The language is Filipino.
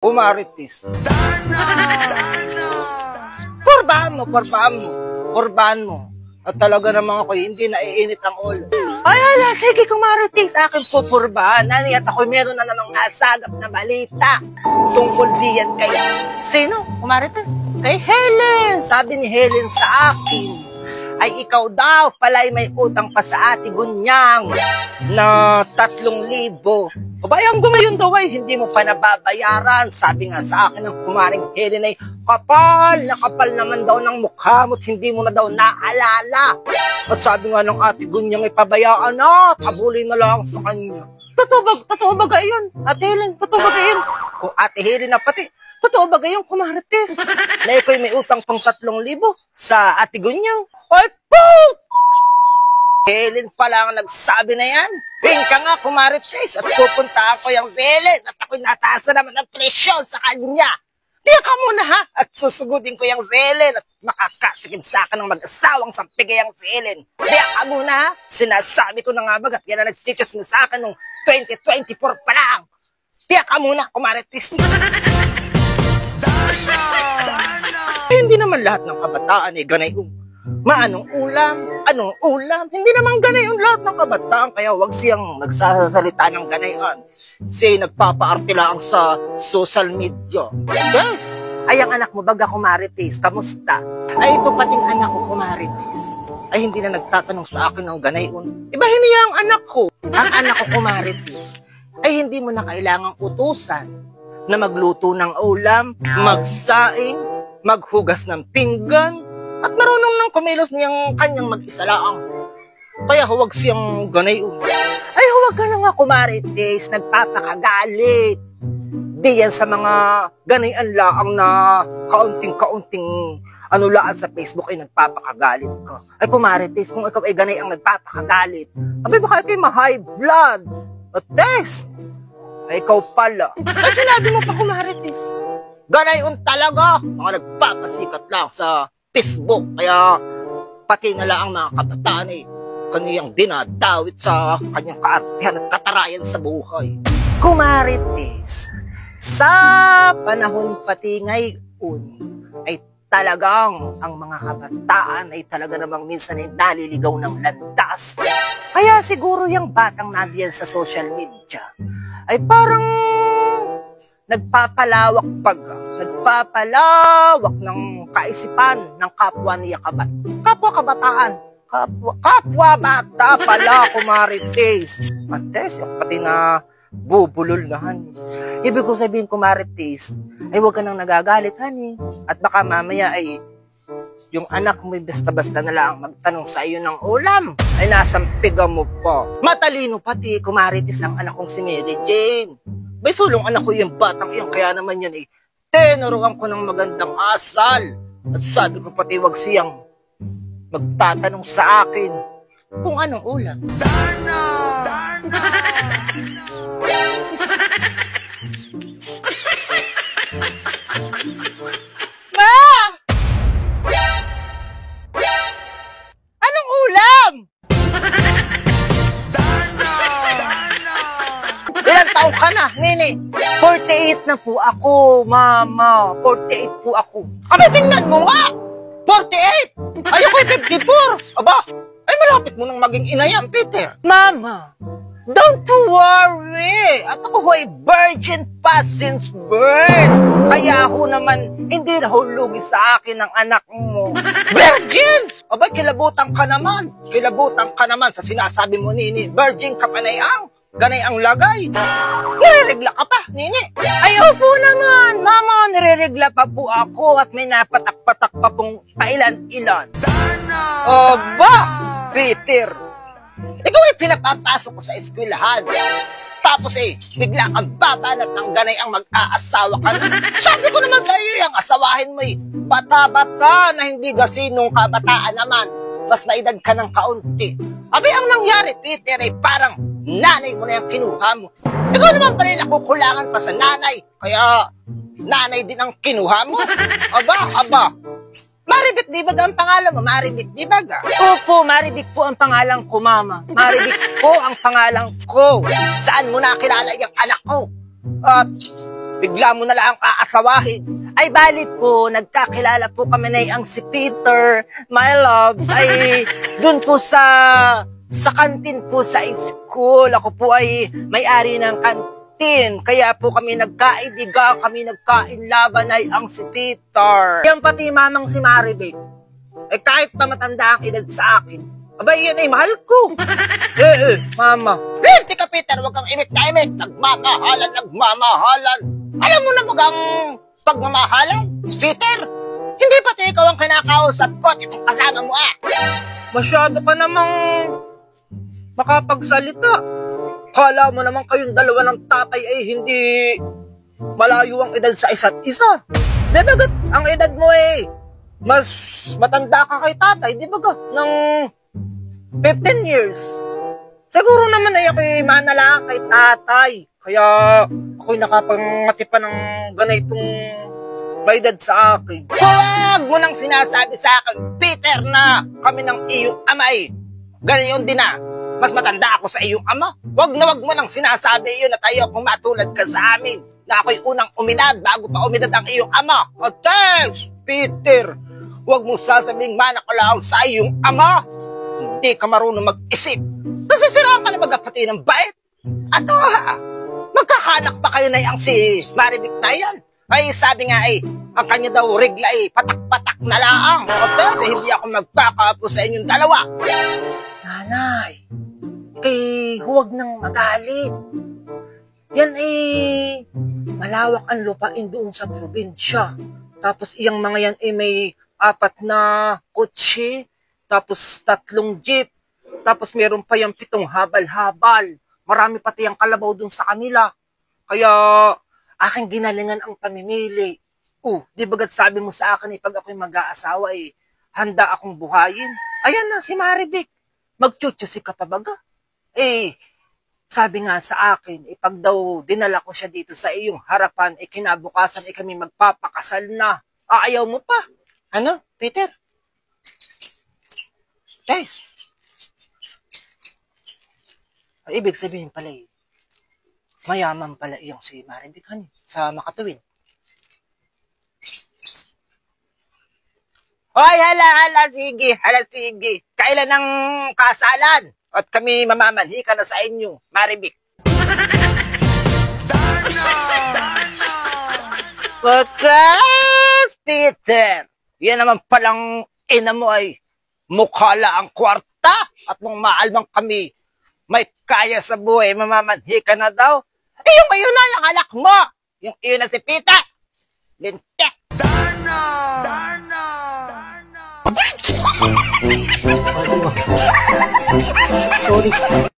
Umaritis. Porbahan mo. At talaga naman ako, hindi naiinit ang ulo. Ay, ala, sige, kumaritis, akin po purbahan. At ako meron na namang nasagap na balita tungkol diyan kay... Sino? Kumaritis? Kay Helen. Sabi ni Helen sa akin, ay ikaw daw pala'y may utang pa sa ate Gunyang na 3,000. Babayang ko ngayon daw ay hindi mo pa nababayaran. Sabi nga sa akin ng kumaring Helen ay kapal naman daw ng mukha mo't hindi mo na daw naalala. At sabi nga ng ate Gunyang ay pabayaan na, pabulin na lang sa kanya. Totoo ba gayon? Ate Helen, totoo ba gayon? Kung ate Helen na pati, totoo ba gayon kumarites? Na ikaw may utang pang 3,000 sa ate Gunyang? Ay po! Helen pala ang nagsabi na yan. Pinka nga kumarites at pupuntaan ko yung Helen at ako'y natasa naman ng presyon sa kanya. Diyan ka muna ha at susugudin ko yung Helen at makakatikim sa akin ng mag-asawang sampigay yung Helen. Diyan ka muna ha. Sinasabi ko na nga bagat yan na nagstikas na sa akin nung 2024 pa lang. Diyan ka muna kumarites. Hindi naman lahat ng kabataan ay ganay anong ulam? Hindi naman ganay yung lahat ng kabataan, kaya wag siyang nagsasalita ng ganayon. Kasi nagpapaarte lang sa social media. Yes! Ay, ang anak mo, baga kumarites, kamusta? Ay, ito pating anak ko kumarites. Ay, hindi na nagtatanong sa akin ng ganayon. Ibahin niya ang anak ko. Ang anak ko kumarites. Ay, hindi mo na kailangang utusan na magluto ng ulam, magsaing, maghugas ng pinggan, at marunong nang kumilos niyang kanyang mag-isa laang. Kaya huwag siyang ganayon. Ay, huwag ka na nga kumarites, nagpapakagalit. Di yan sa mga ganayan laang na kaunting-kaunting laan sa Facebook ay nagpapakagalit ka. Ay, kumarites, kung ikaw ay ganay ang nagpapakagalit, abay baka ikaw ma-high blood. At test, ay ikaw pala. Ay, sinabi mo pa kumarites. Ganayon talaga, mga nagpapasikat lang sa Facebook, kaya pati na lang ang mga kabataan ay kaniyang dinadawit sa kanyang kaartihan at katarayan sa buhay. Kumarites, sa panahon pati ngayon ay talagang ang mga kabataan ay talaga namang minsan ay naliligaw ng landas. Kaya siguro yung batang nandiyan sa social media ay parang nagpapalawak ng kaisipan ng kapwa niya kabataan. Kapwa bata pala, kumarites. Mates, pati na bubulol na, honey. Ibig ko sabihin, kumarites, ay huwag ka nang nagagalit, honey. At baka mamaya ay yung anak mo basta-basta na lang magtanong sa iyo ng ulam, ay nasampigan mo pa. Matalino pati, kumarites, ang anak kong si Mary Jane. May sulong anak ko yung batang iyon, kaya naman yan tinuruan ko ng magandang asal. At sabi ko pati wag siyang magtatanong sa akin kung anong ulam. Darna! Ma! Anong ulam? Ilang taong ka na, Nini? 48 na po ako, Mama. 48 po ako. Abi, tingnan mo nga! 48! Ayoko 54! Aba, ay malapit mo nang maging ina yan, Peter. Mama, don't worry! At ako ay virgin pa since birth. Kaya ako naman, hindi na hulugi sa akin ng anak mo. Virgin! Aba, kilabutan ka naman. Kilabutan ka naman sa sinasabi mo, Nini. Virgin ka pa na yang. Ganay ang lagay. Nireregla ka pa, Nini. Ay, opo naman, Mama. Nireregla pa po ako at may napatak-patak pa pong pailan-ilan. Aba, Peter. Ikaw ay pinapapasok ko sa eskwelahan. Tapos bigla kang babanat ng ganay ang mag-aasawa ka na. Sabi ko naman kayo yung asawahin mo bata-bata na hindi gasinong kabataan naman. Mas maedad ka ng kaunti. Abi, ang nangyari, Peter, ay parang nanay mo na yung kinuha mo. Ikaw naman pala nakukulangan pa sa nanay. Kaya, nanay din ang kinuha mo. Aba. Maribik Dibag ang pangalan mo? Maribik Dibag, ah? Opo, Maribik po ang pangalan ko, Mama. Maribik po ang pangalan ko. Saan mo nakilala yung anak ko? At bigla mo na lang aasawahin. Ay bali po, nagkakilala po kami na ang si Peter, my loves, ay dun po sa kantin po sa school. Ako po ay may-ari ng kantin. Kaya po kami nagkaibigan, kami nagkainlaban ay ang si Peter. Yan pati mamang si Maribek. Eh kahit pa matanda ang edad sa akin, abay yan ay mahal ko. Mama. Hindi ka Peter, huwag kang imik na imik. Nagmamahalan, nagmamahalan. Alam mo na bagang pagmamahalan? Peter, hindi pati ikaw ang kinakausap ko at itong kasama mo Masyado ka namang makapagsalita. Kala mo naman kayong dalawa ng tatay ay hindi malayo ang edad sa isa't isa. Dagat ang edad mo mas matanda ka kay tatay, di ba ka? Ng 15 years. Siguro naman ay ako'y manala kay tatay. Kaya ako'y nakapangati pa ng ganitong may edad sa akin. Huwag mo nang sinasabi sa akin, Peter, na kami ng iyong amay. Ganyan din mas matanda ako sa iyong ama. Huwag mo nang sinasabi yun na tayo kung matulad ka sa amin. Na ako'y unang uminad bago pa uminad ang iyong ama. Thanks, Peter. Huwag mo sasabing manakalaang sa iyong ama. Hindi ka marunong mag-isip. Nasisiraan ka na magapati ng bait. At magkakanak pa kayo na yung si Maribek na yan. Ay sabi nga ang kanya daw regla patak-patak na laang. Kasi hindi ako magpakapo sa inyong dalawa. Nanay, huwag nang magalit. Yan malawak ang lupain doon sa probinsya. Tapos iyang mga yan may 4 na kotse, tapos 3 jeep, tapos meron pa yung 7 habal-habal. Marami pati ang kalabaw dun sa kanila. Kaya aking ginalingan ang pamimili. Di bagat sabi mo sa akin pag ako'y mag-aasawa handa akong buhayin. Ayan na si Maribek. Magchuchusi ka pa baga? Sabi nga sa akin, pag daw dinala ko siya dito sa iyong harapan, kinabukasan kami magpapakasal na. Ayaw mo pa. Ano, Peter? Guys. Ibig sabihin pala mayaman pala iyong si Maribek sa Makatuwid. Hoy, hala, sige. Kailan ang kasalan? At kami mamamanhika na sa inyo, Maribek. Bakas, Peter. Yan naman palang ina mo mukhala ang kwarta. At nung maalmang kami may kaya sa buhay, mamamanhika na daw. Yung iyon na yung anak mo. Yung iyon na si Peter. Lintek. Sorry.